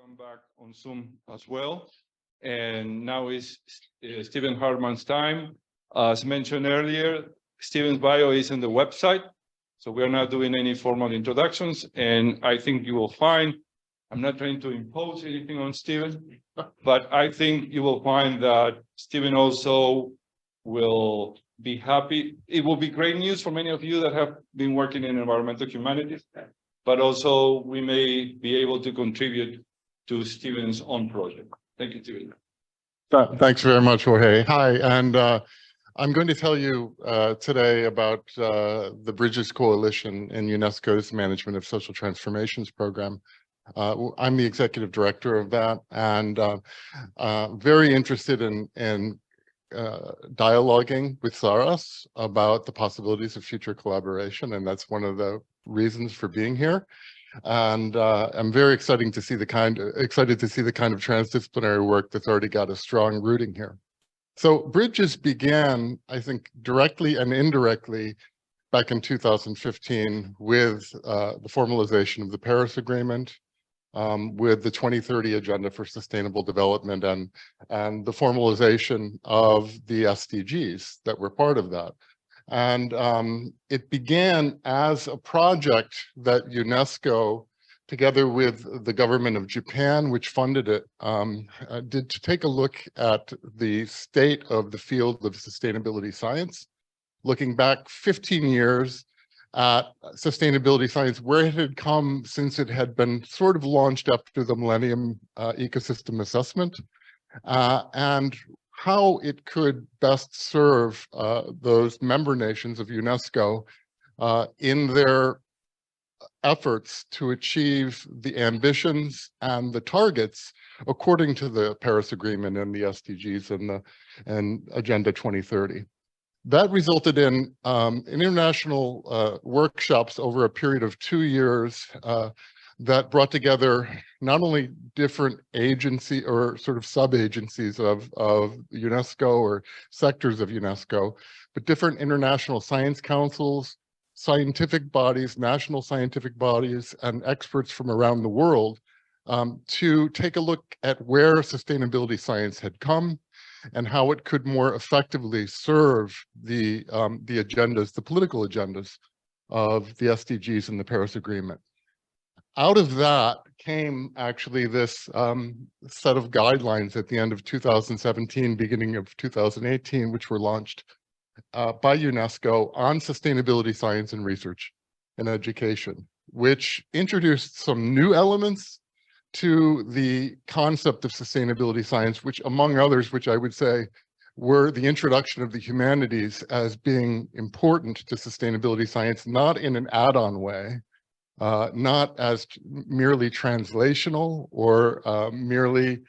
come back on Zoom as well. And now is Stephen Hartman's time. As mentioned earlier, Stephen's bio is on the website, so we are not doing any formal introductions. And I think you will find, I'm not trying to impose anything on Stephen, but I think you will find that Stephen also will be happy. It will be great news for many of you that have been working in environmental humanities, but also we may be able to contribute to Stephen's own project. Thank you, Stephen. Thanks very much, Jorge. Hi, and I'm going to tell you today about the Bridges Coalition and UNESCO's Management of Social Transformations program. I'm the executive director of that, and very interested in dialoguing with Saras about the possibilities of future collaboration, and that's one of the reasons for being here. And I'm very excited to see the kind of transdisciplinary work that's already got a strong rooting here. So Bridges began, I think, directly and indirectly back in 2015 with the formalization of the Paris Agreement, with the 2030 Agenda for Sustainable Development and the formalization of the SDGs that were part of that. And it began as a project that UNESCO, together with the government of Japan, which funded it, did to take a look at the state of the field of sustainability science, looking back 15 years at sustainability science, where it had come since it had been sort of launched after the Millennium Ecosystem Assessment, and how it could best serve those member nations of UNESCO in their efforts to achieve the ambitions and the targets according to the Paris Agreement and the SDGs and Agenda 2030. That resulted in international workshops over a period of 2 years that brought together not only different agency or sort of sub-agencies of UNESCO or sectors of UNESCO, but different international science councils, scientific bodies, national scientific bodies, and experts from around the world to take a look at where sustainability science had come and how it could more effectively serve the agendas, the political agendas of the SDGs and the Paris Agreement. Out of that came actually this set of guidelines at the end of 2017, beginning of 2018, which were launched by UNESCO on sustainability science and research and education, which introduced some new elements to the concept of sustainability science, which among others, which I would say were the introduction of the humanities as being important to sustainability science, not in an add-on way, not as merely translational or merely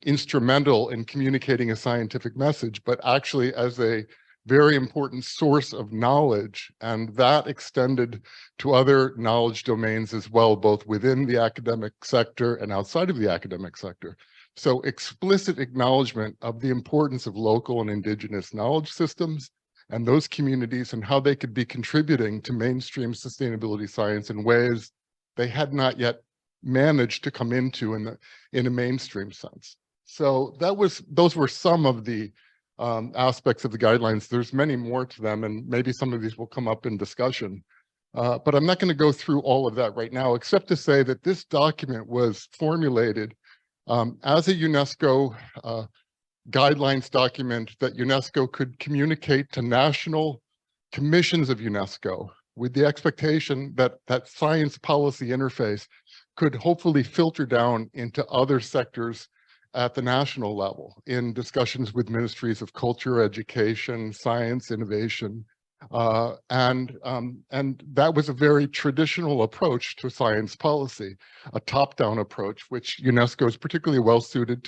instrumental in communicating a scientific message, but actually as a very important source of knowledge, and that extended to other knowledge domains as well, both within the academic sector and outside of the academic sector. So explicit acknowledgement of the importance of local and indigenous knowledge systems and those communities and how they could be contributing to mainstream sustainability science in ways they had not yet managed to come into in a mainstream sense. So those were some of the aspects of the guidelines. There's many more to them, and maybe some of these will come up in discussion. But I'm not going to go through all of that right now, except to say that this document was formulated as a UNESCO guidelines document that UNESCO could communicate to national commissions of UNESCO with the expectation that that science policy interface could hopefully filter down into other sectors at the national level in discussions with ministries of culture, education, science, innovation. And that was a very traditional approach to science policy, a top-down approach, which UNESCO is particularly well suited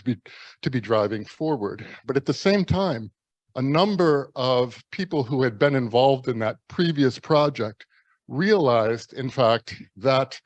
to be driving forward. But at the same time, a number of people who had been involved in that previous project realized, in fact, that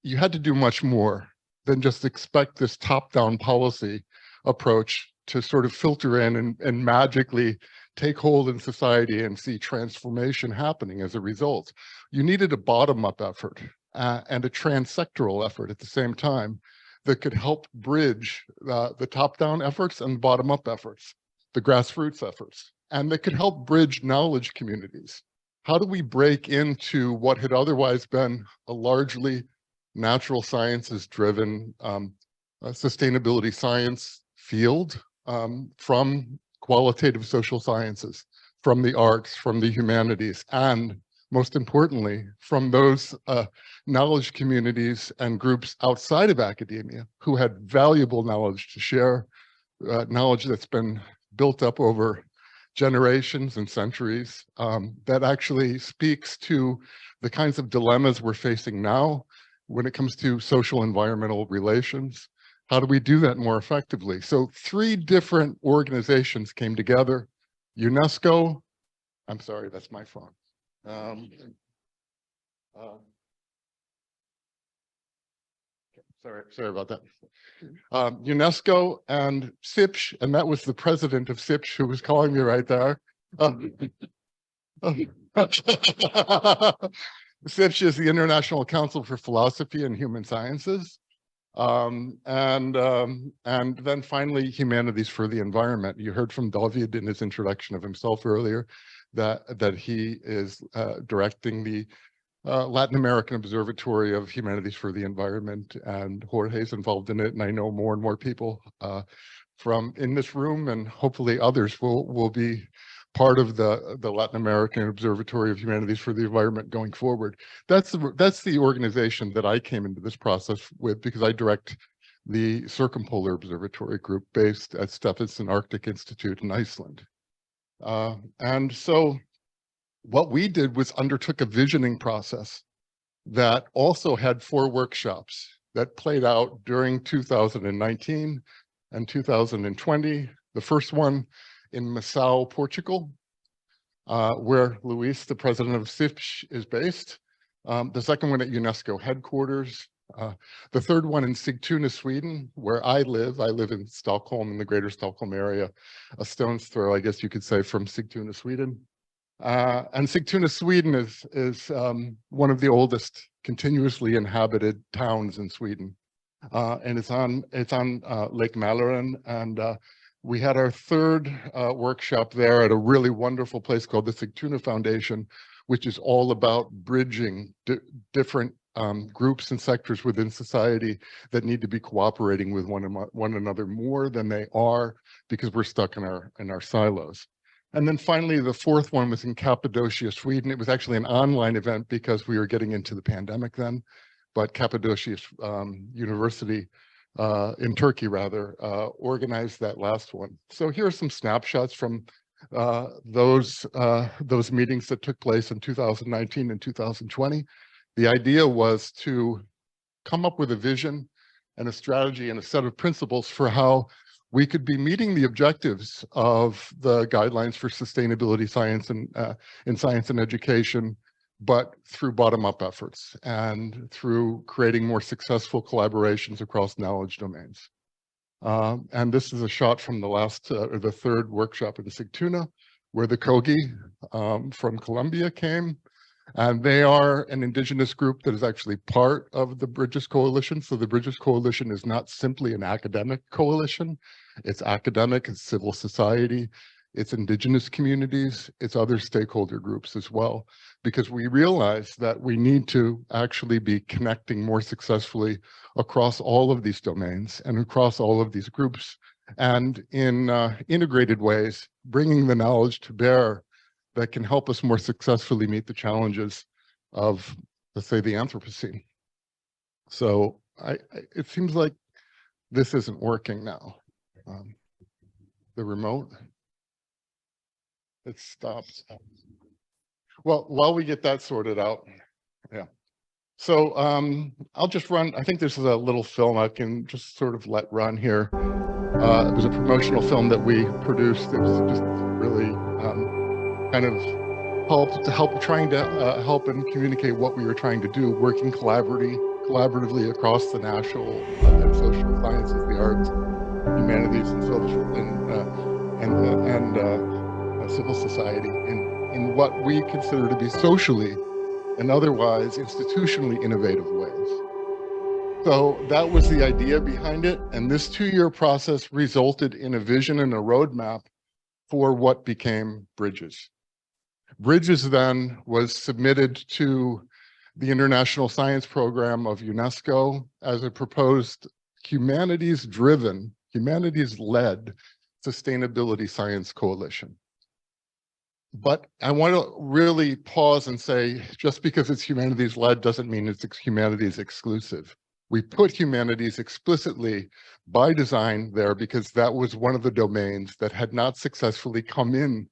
you had to do much more than just expect this top-down policy approach to sort of filter in and magically take hold in society and see transformation happening as a result. You needed a bottom-up effort. and a transsectoral effort at the same time that could help bridge the top-down efforts and bottom-up efforts, the grassroots efforts, and that could help bridge knowledge communities. How do we break into what had otherwise been a largely natural sciences-driven sustainability science field from qualitative social sciences, from the arts, from the humanities, and most importantly, from those knowledge communities and groups outside of academia who had valuable knowledge to share, knowledge that's been built up over generations and centuries, that actually speaks to the kinds of dilemmas we're facing now when it comes to social environmental relations. How do we do that more effectively? So 3 different organizations came together. UNESCO, I'm sorry, that's my phone. Sorry about that. UNESCO and SIPSH, and that was the president of SIPSH who was calling me right there. SIPSH is the International Council for Philosophy and Human Sciences. And then finally, Humanities for the Environment. You heard from David in his introduction of himself earlier that he is directing the Latin American Observatory of Humanities for the Environment, and Jorge's involved in it, and I know more and more people from in this room, and hopefully others will be part of the Latin American Observatory of Humanities for the Environment going forward. That's the organization that I came into this process with, because I direct the Circumpolar Observatory group based at Stephenson Arctic Institute in Iceland. And so what we did was undertook a visioning process that also had 4 workshops that played out during 2019 and 2020. The first one in Macau, Portugal, where Luis, the president of SIPSH, is based. The second one at UNESCO headquarters. The third one in Sigtuna, Sweden, where I live. I live in Stockholm, in the greater Stockholm area, a stone's throw, I guess you could say, from Sigtuna, Sweden. And Sigtuna, Sweden is one of the oldest continuously inhabited towns in Sweden. And it's on Lake Mälaren, and we had our 3rd workshop there at a really wonderful place called the Sigtuna Foundation, which is all about bridging different groups and sectors within society that need to be cooperating with one another more than they are, because we're stuck in our silos. And then finally, the 4th one was in Cappadocia, Sweden. It was actually an online event because we were getting into the pandemic then, but Cappadocia University in Turkey, rather, organized that last one. So here are some snapshots from those meetings that took place in 2019 and 2020. The idea was to come up with a vision and a strategy and a set of principles for how we could be meeting the objectives of the guidelines for sustainability science and in science and education, but through bottom-up efforts and through creating more successful collaborations across knowledge domains. And this is a shot from the last, or the 3rd workshop in Sigtuna, where the Kogi from Colombia came. And they are an indigenous group that is actually part of the Bridges Coalition. So the Bridges Coalition is not simply an academic coalition. It's academic, it's civil society, it's indigenous communities, it's other stakeholder groups as well, because we realize that we need to actually be connecting more successfully across all of these domains and across all of these groups, and in integrated ways, bringing the knowledge to bear that can help us more successfully meet the challenges of, let's say, the Anthropocene. So it seems like this isn't working now. The remote, it stops. Well, while we get that sorted out, yeah. So I'll just run, I think this is a little film I can just sort of let run here. It was a promotional film that we produced. It was just really kind of trying to help and communicate what we were trying to do, working collaboratively across the national and social sciences, the arts, humanities, and social and civil society in what we consider to be socially and otherwise institutionally innovative ways. So that was the idea behind it. And this 2-year process resulted in a vision and a roadmap for what became Bridges. Bridges then was submitted to the International Science Program of UNESCO as a proposed humanities-driven, humanities-led sustainability science coalition. But I want to really pause and say, just because it's humanities-led doesn't mean it's humanities exclusive. We put humanities explicitly by design there because that was one of the domains that had not successfully come in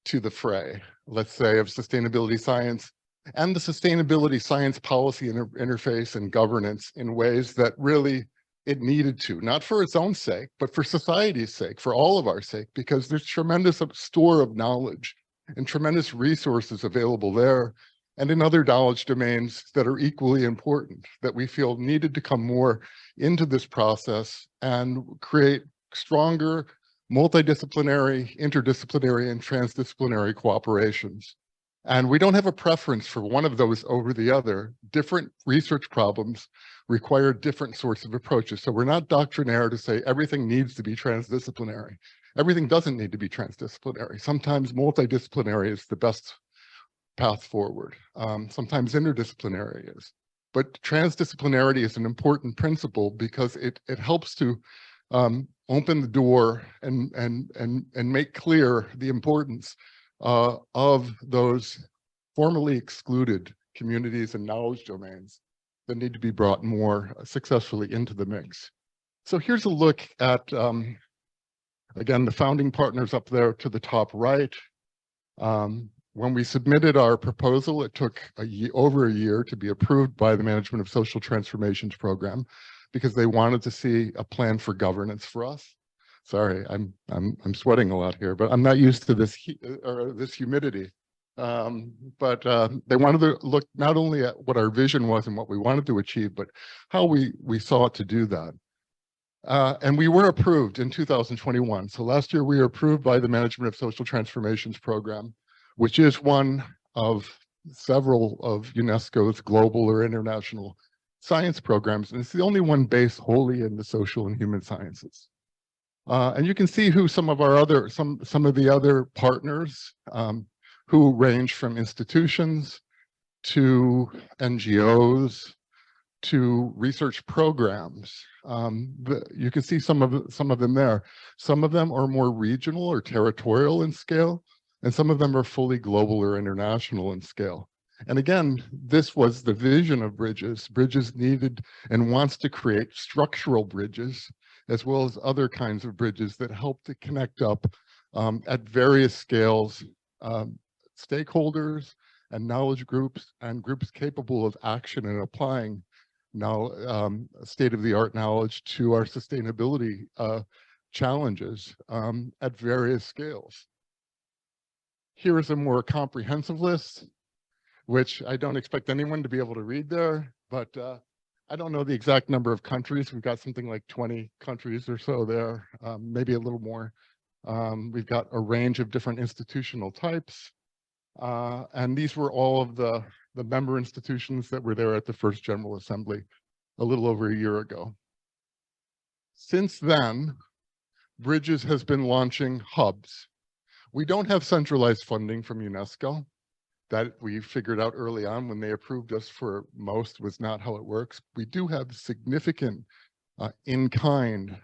to the fray, let's say, of sustainability science and the sustainability science policy interface and governance in ways that really it needed to, not for its own sake, but for society's sake, for all of our sake, because there's tremendous store of knowledge and tremendous resources available there and in other knowledge domains that are equally important, that we feel needed to come more into this process and create stronger multidisciplinary, interdisciplinary, and transdisciplinary cooperations. And we don't have a preference for one of those over the other. Different research problems require different sorts of approaches. So we're not doctrinaire to say everything needs to be transdisciplinary. Everything doesn't need to be transdisciplinary. Sometimes multidisciplinary is the best path forward. Sometimes interdisciplinary is. But transdisciplinarity is an important principle because it helps to open the door and make clear the importance of those formerly excluded communities and knowledge domains that need to be brought more successfully into the mix. So here's a look at, again, the founding partners up there to the top right. When we submitted our proposal, it took over a year to be approved by the Management of Social Transformations program because they wanted to see a plan for governance for us. Sorry, I'm sweating a lot here, but I'm not used to this this humidity. But they wanted to look not only at what our vision was and what we wanted to achieve, but how we sought to do that. And we were approved in 2021. So last year we were approved by the Management of Social Transformations program, which is one of several of UNESCO's global or international science programs. And it's the only one based wholly in the social and human sciences. And you can see who some of our other, some of the other partners who range from institutions to NGOs to research programs. You can see some of them there. Some of them are more regional or territorial in scale, and some of them are fully global or international in scale. And again, this was the vision of Bridges. Bridges needed and wants to create structural bridges, as well as other kinds of bridges that help to connect up at various scales, stakeholders and knowledge groups and groups capable of action and applying now state-of-the-art knowledge to our sustainability challenges at various scales. Here is a more comprehensive list, which I don't expect anyone to be able to read there, but I don't know the exact number of countries. We've got something like 20 countries or so there, maybe a little more. We've got a range of different institutional types. And these were all of the member institutions that were there at the first General Assembly a little over a year ago. Since then, Bridges has been launching hubs. We don't have centralized funding from UNESCO. That we figured out early on when they approved us for most was not how it works. We do have significant in-kind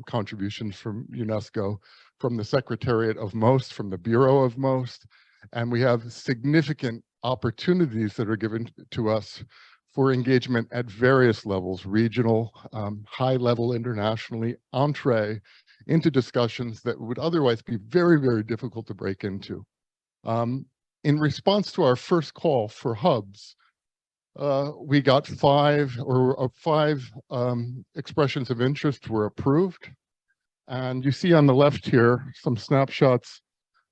contributions from UNESCO, from the Secretariat of Most, from the Bureau of Most, and we have significant opportunities that are given to us for engagement at various levels, regional, high level, internationally, entree into discussions that would otherwise be very, very difficult to break into. In response to our first call for hubs, we got five expressions of interest were approved. And you see on the left here some snapshots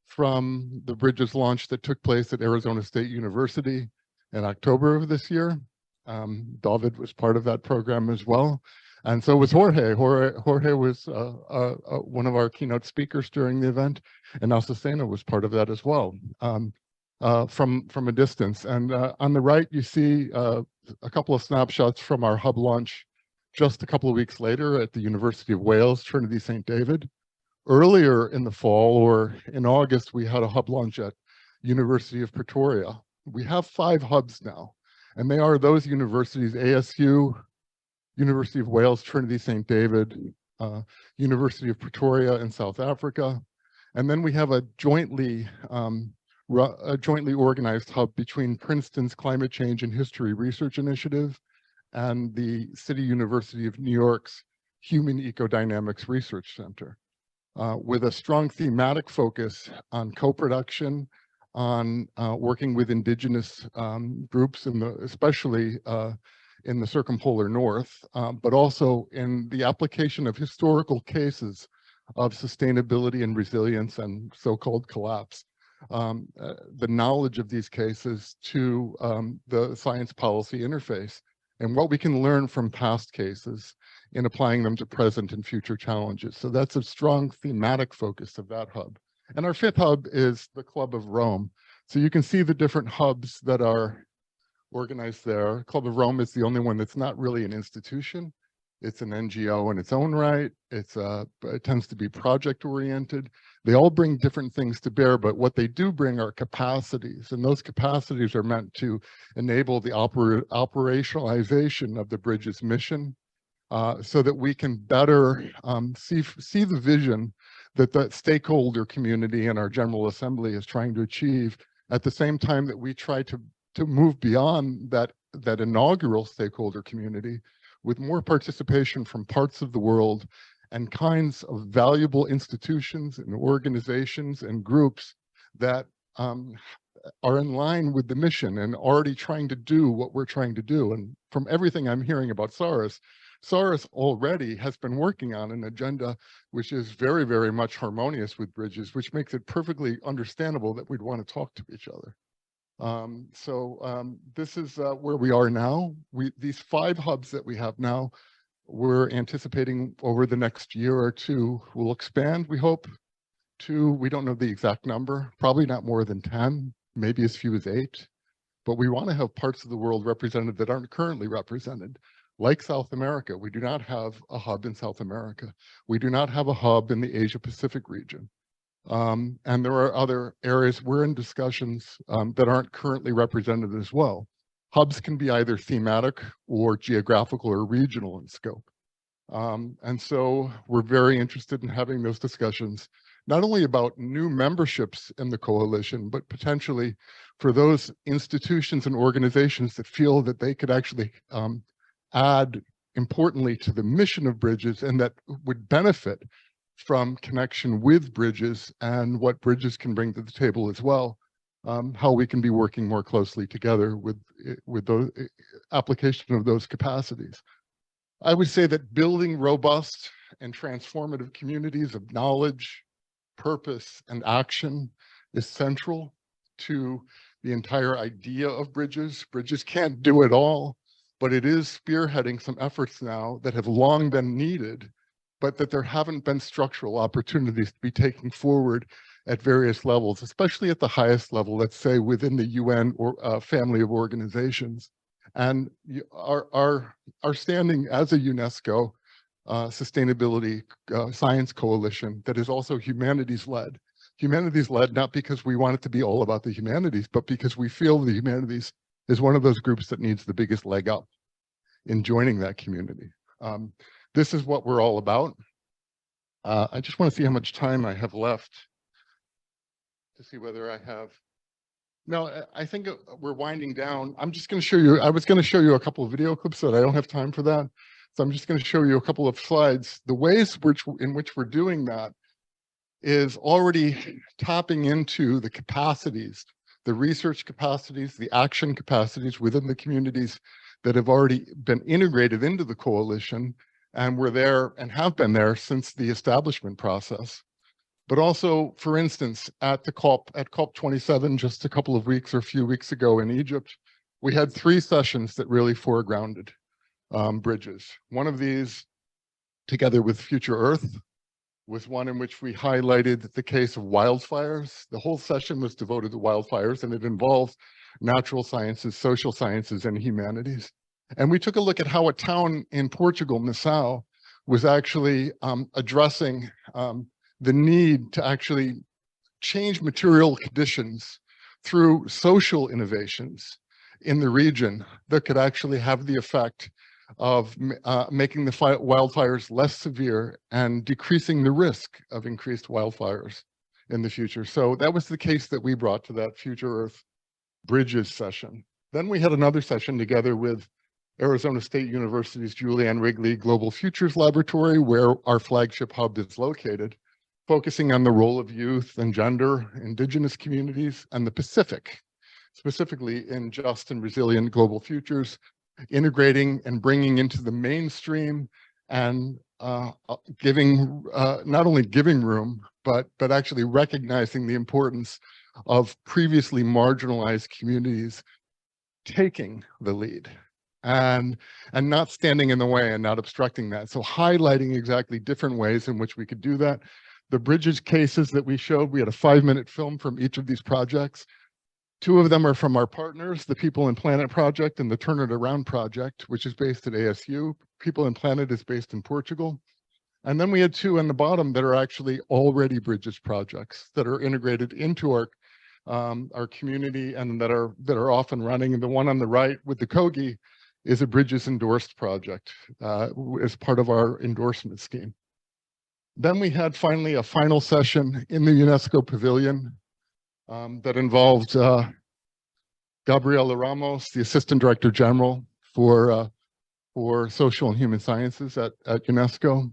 from the Bridges launch that took place at Arizona State University in October of this year. David was part of that program as well. And so was Jorge. Jorge was one of our keynote speakers during the event, and Azucena was part of that as well. from a distance. And on the right, you see a couple of snapshots from our hub launch just a couple of weeks later at the University of Wales, Trinity St. David. Earlier in the fall, or in August, we had a hub launch at University of Pretoria. We have 5 hubs now, and they are those universities: ASU, University of Wales, Trinity St. David, University of Pretoria in South Africa. And then we have a jointly organized hub between Princeton's Climate Change and History Research Initiative and the City University of New York's Human Ecodynamics Research Center, with a strong thematic focus on co-production, on working with indigenous groups, especially in the circumpolar north, but also in the application of historical cases of sustainability and resilience and so-called collapse. The knowledge of these cases to the science policy interface, and what we can learn from past cases in applying them to present and future challenges. So that's a strong thematic focus of that hub. And our 5th hub is the Club of Rome. So you can see the different hubs that are organized there. Club of Rome is the only one that's not really an institution. It's an NGO in its own right. It tends to be project oriented. They all bring different things to bear, but what they do bring are capacities, and those capacities are meant to enable the operationalization of the Bridges mission, so that we can better see the vision that the stakeholder community and our General Assembly is trying to achieve, at the same time that we try to move beyond that inaugural stakeholder community with more participation from parts of the world and kinds of valuable institutions and organizations and groups that are in line with the mission and already trying to do what we're trying to do. And from everything I'm hearing about SARS already has been working on an agenda which is very, very much harmonious with Bridges, which makes it perfectly understandable that we'd want to talk to each other. This is where we are now. These 5 hubs that we have now, we're anticipating over the next year or 2 will expand, we hope, to, we don't know the exact number, probably not more than 10, maybe as few as 8. But we want to have parts of the world represented that aren't currently represented. Like South America, we do not have a hub in South America. We do not have a hub in the Asia Pacific region. And there are other areas we're in discussions that aren't currently represented as well. Hubs can be either thematic or geographical or regional in scope. And so we're very interested in having those discussions, not only about new memberships in the coalition, but potentially for those institutions and organizations that feel that they could actually add importantly to the mission of Bridges and that would benefit from connection with Bridges and what Bridges can bring to the table as well, how we can be working more closely together with those application of those capacities. I would say that building robust and transformative communities of knowledge, purpose, and action is central to the entire idea of Bridges. Bridges can't do it all, but it is spearheading some efforts now that have long been needed, but that there haven't been structural opportunities to be taken forward at various levels, especially at the highest level, let's say within the UN or family of organizations. And our standing as a UNESCO sustainability science coalition that is also humanities-led. Humanities-led not because we want it to be all about the humanities, but because we feel the humanities is one of those groups that needs the biggest leg up in joining that community. This is what we're all about. I just want to see how much time I have left to see whether I have. No, I think we're winding down. I'm just going to show you, I was going to show you a couple of video clips, but I don't have time for that. So I'm just going to show you a couple of slides. The ways in which we're doing that is already tapping into the capacities, the research capacities, the action capacities within the communities that have already been integrated into the coalition, and were there and have been there since the establishment process. But also, for instance, at COP27 just a couple of weeks or a few weeks ago in Egypt, we had 3 sessions that really foregrounded Bridges. One of these, together with Future Earth, was one in which we highlighted the case of wildfires. The whole session was devoted to wildfires, and it involved natural sciences, social sciences, and humanities. And we took a look at how a town in Portugal, Nassau, was actually addressing the need to actually change material conditions through social innovations in the region that could actually have the effect of making the wildfires less severe and decreasing the risk of increased wildfires in the future. So that was the case that we brought to that Future Earth Bridges session. Then we had another session together with Arizona State University's Julianne Wrigley Global Futures Laboratory, where our flagship hub is located, focusing on the role of youth and gender, indigenous communities, and the Pacific, specifically in just and resilient global futures, integrating and bringing into the mainstream and giving, not only giving room, but actually recognizing the importance of previously marginalized communities taking the lead and not standing in the way and not obstructing that. So highlighting exactly different ways in which we could do that. The Bridges cases that we showed, we had a 5-minute film from each of these projects. 2 of them are from our partners, the People and Planet Project and the Turn It Around Project, which is based at ASU. People and Planet is based in Portugal. And then we had 2 on the bottom that are actually already Bridges projects that are integrated into our community and that are off and running. And the one on the right with the Kogi is a Bridges endorsed project as part of our endorsement scheme. Then we had finally a final session in the UNESCO Pavilion that involved Gabriela Ramos, the Assistant Director General for Social and Human Sciences at UNESCO,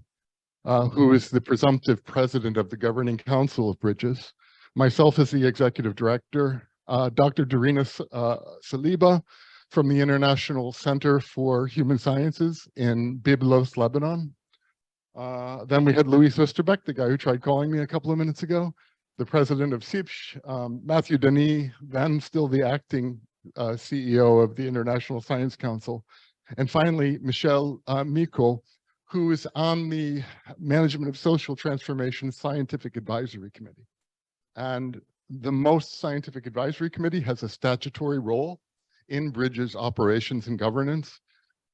who is the presumptive president of the Governing Council of Bridges, myself as the Executive Director, Dr. Darina Saliba from the International Center for Human Sciences in Byblos, Lebanon. Then we had Luis Osterbeck, the guy who tried calling me a couple of minutes ago, the president of CIPSH, Matthew Denis, then still the acting CEO of the International Science Council, and finally, Michelle Miko, who is on the Management of Social Transformation Scientific Advisory Committee. And the most scientific advisory committee has a statutory role in Bridges operations and governance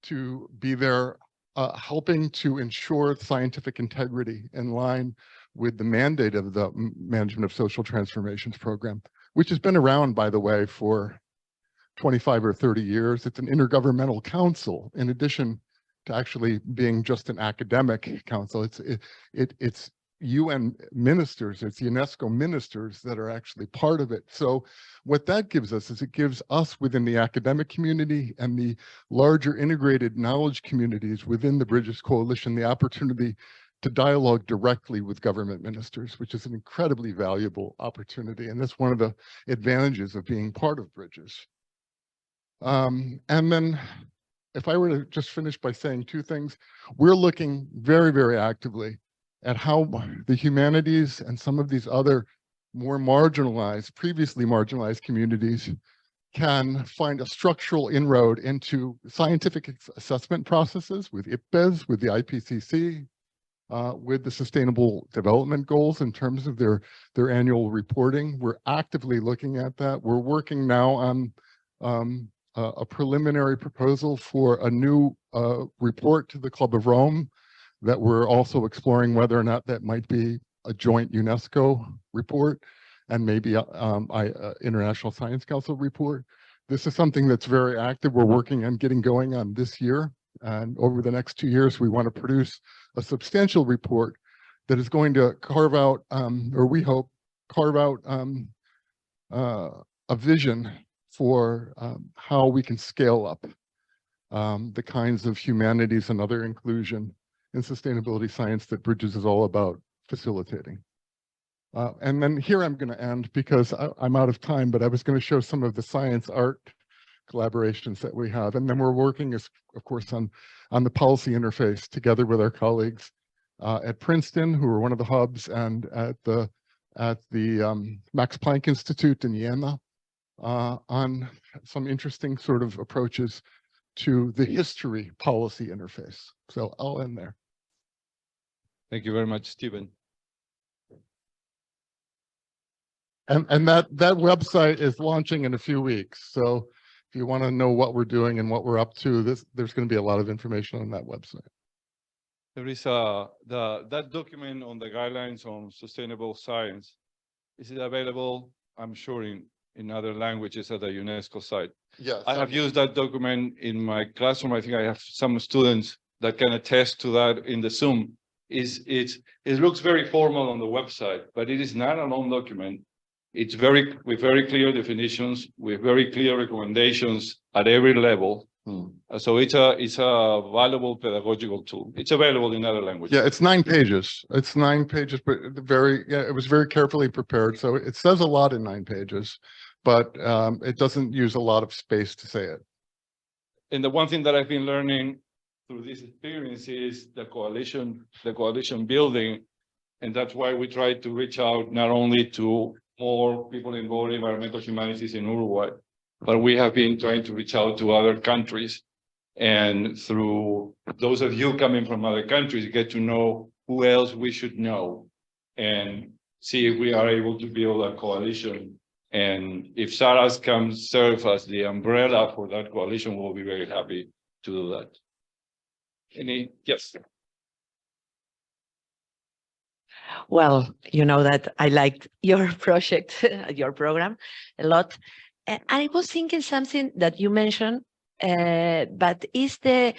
to be there helping to ensure scientific integrity in line with the mandate of the Management of Social Transformations program, which has been around, by the way, for 25 or 30 years. It's an intergovernmental council, in addition to actually being just an academic council. It's UN ministers, it's UNESCO ministers that are actually part of it. So what that gives us is it gives us within the academic community and the larger integrated knowledge communities within the Bridges Coalition the opportunity to dialogue directly with government ministers, which is an incredibly valuable opportunity. And that's one of the advantages of being part of Bridges. And then if I were to just finish by saying 2 things, we're looking very, very actively at how the humanities and some of these other more marginalized, previously marginalized communities can find a structural inroad into scientific assessment processes with IPBES, with the IPCC, with the Sustainable Development Goals in terms of their annual reporting. We're actively looking at that. We're working now on a preliminary proposal for a new report to the Club of Rome that we're also exploring whether or not that might be a joint UNESCO report and maybe International Science Council report. This is something that's very active. We're working on getting going on this year. And over the next 2 years, we want to produce a substantial report that is going to carve out, or we hope, carve out a vision for how we can scale up the kinds of humanities and other inclusion in sustainability science that Bridges is all about facilitating. And then here I'm going to end because I'm out of time, but I was going to show some of the science art collaborations that we have. And then we're working, of course, on the policy interface together with our colleagues at Princeton, who are one of the hubs, and at the Max Planck Institute in Jena on some interesting sort of approaches to the history policy interface. So I'll end there. Thank you very much, Stephen. And that website is launching in a few weeks. So if you want to know what we're doing and what we're up to, there's going to be a lot of information on that website. There is that document on the guidelines on sustainable science. Is it available? I'm sure in other languages at the UNESCO site. Yes. I have used that document in my classroom. I think I have some students that can attest to that in the Zoom. It looks very formal on the website, but it is not a long document. It's with very clear definitions, with very clear recommendations at every level. So it's a valuable pedagogical tool. It's available in other languages. Yeah, it's 9 pages. It's 9 pages, but it was very carefully prepared. So it says a lot in 9 pages, but it doesn't use a lot of space to say it. And the one thing that I've been learning through this experience is the coalition building. And that's why we try to reach out not only to more people involved in environmental humanities in Uruguay, but we have been trying to reach out to other countries. And through those of you coming from other countries, get to know who else we should know and see if we are able to build a coalition. And if SARAS can serve as the umbrella for that coalition, we'll be very happy to do that. Yes. Well, you know that I liked your project, your program a lot. And I was thinking something that you mentioned, but is the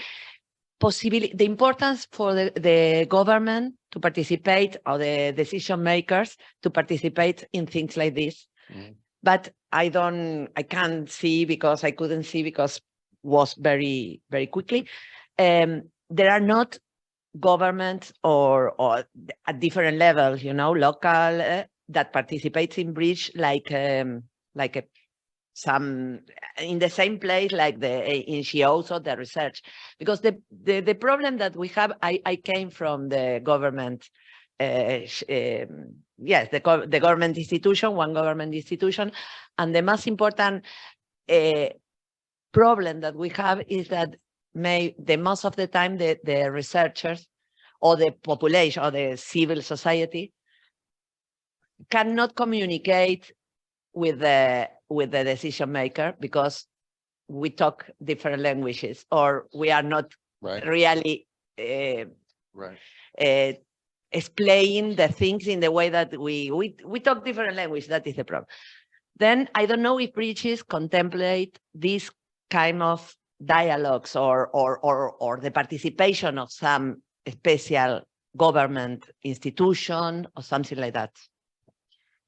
possibility, the importance for the government to participate, or the decision makers to participate in things like this. But I can't see because I couldn't see because was very, very quickly. There are not governments or at different levels, local that participates in bridge some in the same place like the NGOs or the research, because the problem that we have, I came from the government, yes, the government institution, one government institution, and the most important problem that we have is that the most of the time the researchers or the population or the civil society cannot communicate with the decision maker because we talk different languages, or we are not really explaining the things in the way that we talk different language. That is the problem. Then I don't know if bridges contemplate this kind of dialogues or the participation of some special government institution or something like that.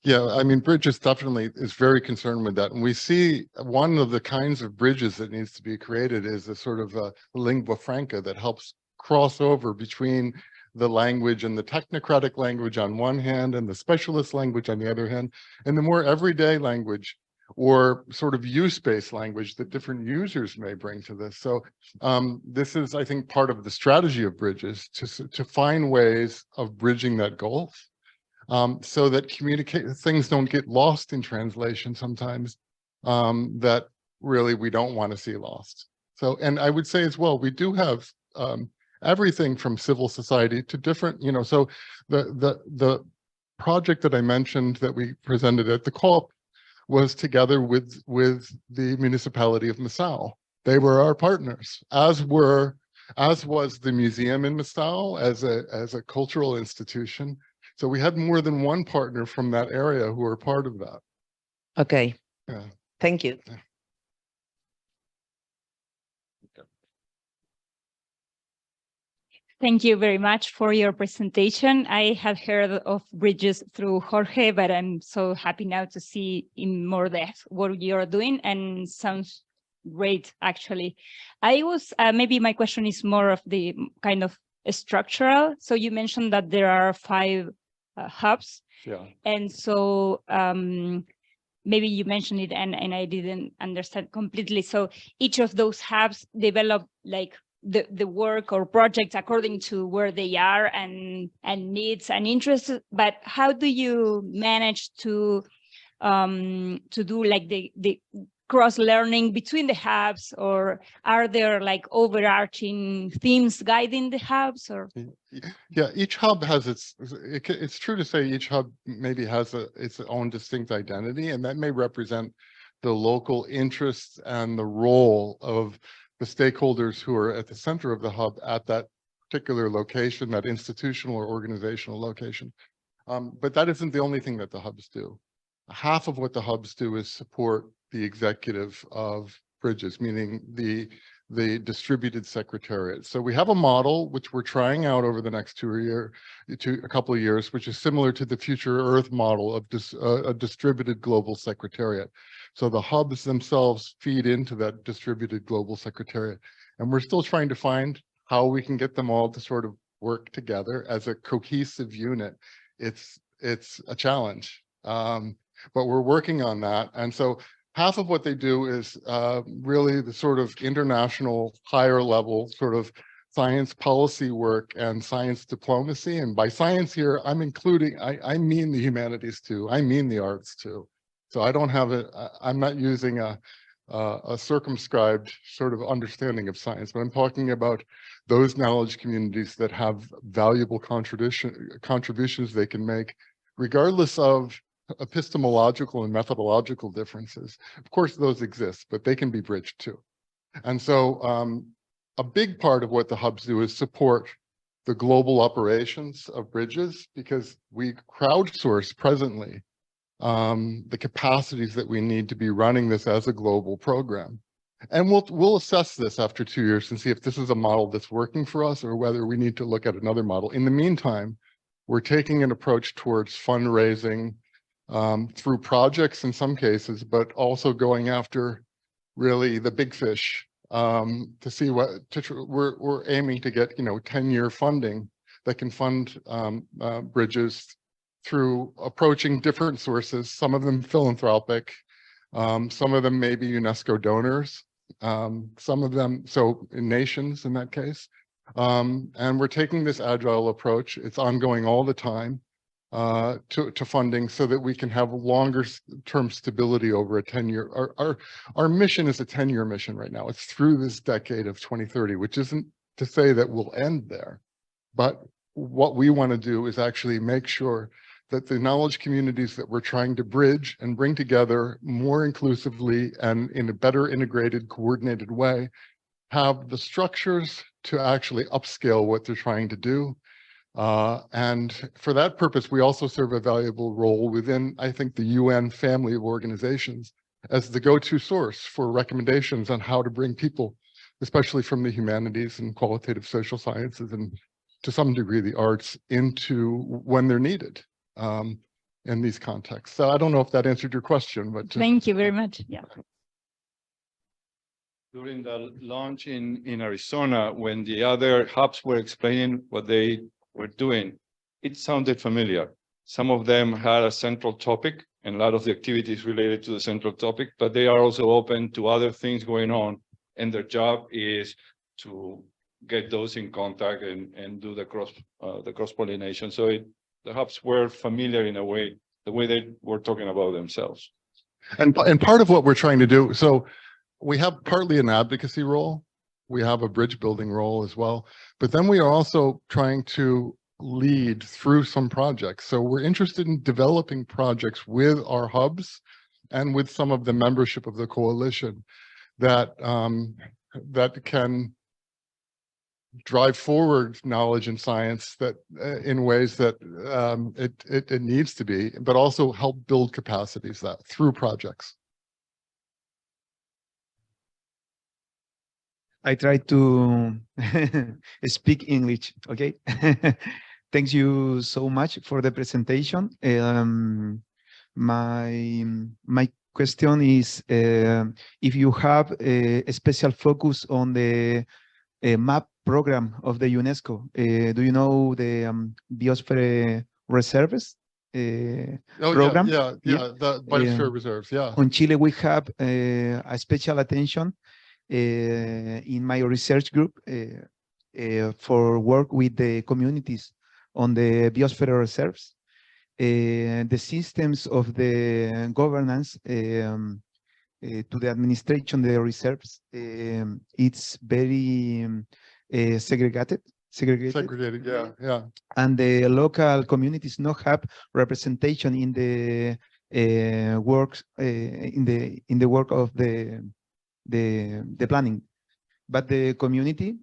Yeah, I mean, Bridges definitely is very concerned with that. And we see one of the kinds of bridges that needs to be created is a sort of a lingua franca that helps cross over between the language and the technocratic language on one hand and the specialist language on the other hand, and the more everyday language or sort of use-based language that different users may bring to this. So this is, I think, part of the strategy of Bridges to find ways of bridging that gulf. So that things don't get lost in translation sometimes, that really we don't want to see lost. So, and I would say as well, we do have everything from civil society to different, so the project that I mentioned that we presented at the COP was together with the municipality of Missão. They were our partners, as was the museum in Missão as a cultural institution. So we had more than one partner from that area who were part of that. Okay. Yeah. Thank you. Yeah. Thank you very much for your presentation. I have heard of Bridges through Jorge, but I'm so happy now to see in more depth what you're doing, and sounds great, actually. Maybe my question is more of the kind of structural. So you mentioned that there are 5 hubs. Yeah. And so maybe you mentioned it and I didn't understand completely. So each of those hubs develop like the work or projects according to where they are and needs and interests. But how do you manage to do like the cross-learning between the hubs, or are there like overarching themes guiding the hubs? Or Yeah, each hub has it's true to say each hub maybe has its own distinct identity, and that may represent the local interests and the role of the stakeholders who are at the center of the hub at that particular location, that institutional or organizational location. But that isn't the only thing that the hubs do. Half of what the hubs do is support the executive of Bridges, meaning the distributed secretariat. So we have a model which we're trying out over the next a couple of years, which is similar to the Future Earth model of a distributed global secretariat. So the hubs themselves feed into that distributed global secretariat. And we're still trying to find how we can get them all to sort of work together as a cohesive unit. It's a challenge, but we're working on that. And so half of what they do is really the sort of international higher level sort of science policy work and science diplomacy. And by science here, I'm including, I mean the humanities too. I mean the arts too. So I don't have I'm not using a circumscribed sort of understanding of science, but I'm talking about those knowledge communities that have valuable contributions they can make, regardless of epistemological and methodological differences. Of course, those exist, but they can be bridged too. And so a big part of what the hubs do is support the global operations of Bridges, because we crowdsource presently the capacities that we need to be running this as a global program. And we'll assess this after 2 years and see if this is a model that's working for us or whether we need to look at another model. In the meantime, we're taking an approach towards fundraising through projects in some cases, but also going after really the big fish to see we're aiming to get 10-year funding that can fund Bridges through approaching different sources, some of them philanthropic, some of them maybe UNESCO donors, some of them, so nations in that case. And we're taking this agile approach. It's ongoing all the time to funding so that we can have longer term stability over a 10-year. Our mission is a 10-year mission right now. It's through this decade of 2030, which isn't to say that we'll end there. But what we want to do is actually make sure that the knowledge communities that we're trying to bridge and bring together more inclusively and in a better integrated, coordinated way, have the structures to actually upscale what they're trying to do. And for that purpose, we also serve a valuable role within, I think, the UN family of organizations as the go-to source for recommendations on how to bring people, especially from the humanities and qualitative social sciences and to some degree the arts, into when they're needed. In these contexts. So I don't know if that answered your question, but thank you very much. Yeah. During the launch in Arizona, when the other hubs were explaining what they were doing, it sounded familiar. Some of them had a central topic and a lot of the activities related to the central topic, but they are also open to other things going on. And their job is to get those in contact and do the cross-pollination. So the hubs were familiar in a way, the way they were talking about themselves. And part of what we're trying to do, so we have partly an advocacy role, we have a bridge building role as well, but then we are also trying to lead through some projects. So we're interested in developing projects with our hubs and with some of the membership of the coalition that that can drive forward knowledge and science that in ways that it needs to be, but also help build capacities that through projects. I try to speak English, okay? Thank you so much for the presentation. My question is if you have a special focus on the MAP program of the UNESCO. Do you know the Biosphere Reserves program? Yeah, the Biosphere Reserves, yeah. On Chile, we have a special attention in my research group for work with the communities on the Biosphere Reserves. The systems of the governance to the administration, the reserves, it's very segregated, Segregated, yeah. and the local communities not have representation in the works in the work of the planning. But the community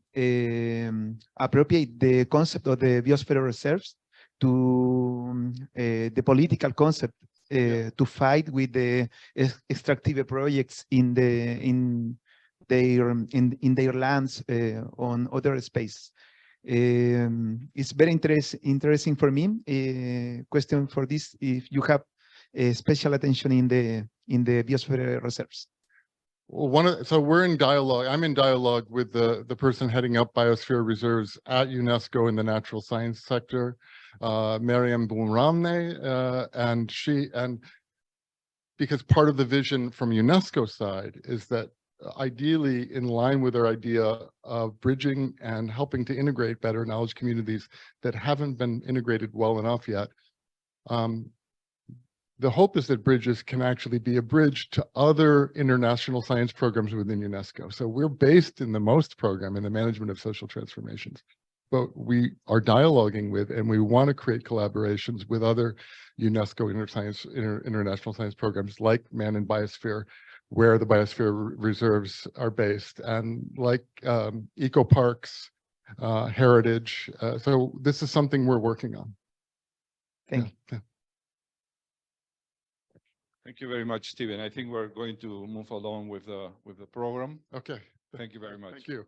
appropriate the concept of the biosphere reserves to the political concept to fight with the extractive projects in their lands on other space. It's very interesting for me. Question for this: if you have special attention in the biosphere reserves. Well, so we're in dialogue. I'm in dialogue with the person heading up biosphere reserves at UNESCO in the natural science sector, Mariam Boumramne, and because part of the vision from UNESCO side is that ideally in line with our idea of bridging and helping to integrate better knowledge communities that haven't been integrated well enough yet. The hope is that Bridges can actually be a bridge to other international science programs within UNESCO. So we're based in the MOST program in the management of social transformations, but we are dialoguing with, and we want to create collaborations with other UNESCO international science programs like Man and Biosphere, where the biosphere reserves are based, and like eco parks, heritage. So this is something we're working on. Thank you. Thank you very much, Stephen. I think we're going to move along with the program. Okay. Thank you very much. Thank you.